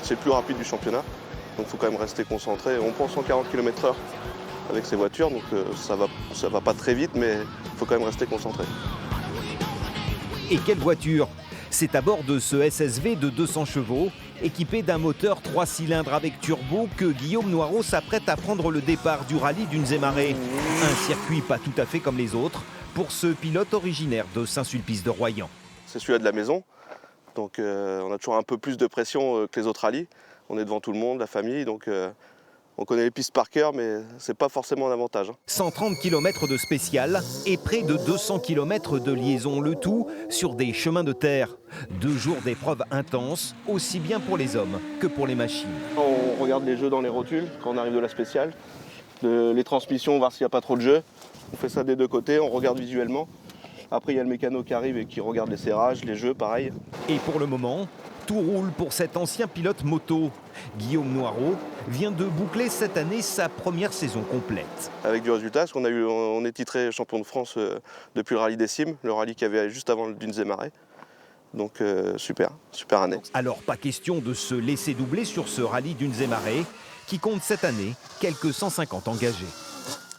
c'est le plus rapide du championnat. Donc il faut quand même rester concentré. On prend 140 km/h avec ces voitures, donc ça va pas très vite, mais il faut quand même rester concentré. Et quelle voiture! C'est à bord de ce SSV de 200 chevaux, équipé d'un moteur 3 cylindres avec turbo, que Guillaume Noireau s'apprête à prendre le départ du rallye d'Unzé-Marais. Un circuit pas tout à fait comme les autres pour ce pilote originaire de Saint-Sulpice-de-Royan. C'est celui-là de la maison, donc on a toujours un peu plus de pression que les autres rallyes. On est devant tout le monde, la famille, donc on connaît les pistes par cœur, mais c'est pas forcément un avantage. 130 km de spécial et près de 200 km de liaison, le tout sur des chemins de terre. 2 jours d'épreuves intenses, aussi bien pour les hommes que pour les machines. On regarde les jeux dans les rotules quand on arrive de la spéciale, les transmissions, voir s'il n'y a pas trop de jeux. On fait ça des deux côtés, on regarde visuellement. Après, il y a le mécano qui arrive et qui regarde les serrages, les jeux, pareil. Et pour le moment, tout roule pour cet ancien pilote moto. Guillaume Noireau vient de boucler cette année sa première saison complète. Avec du résultat, parce on est titré champion de France depuis le rallye des Cimes, le rallye qu'il y avait juste avant d'Unzé-Marais. Donc super année. Alors pas question de se laisser doubler sur ce rallye d'Unzé-Marais qui compte cette année quelques 150 engagés.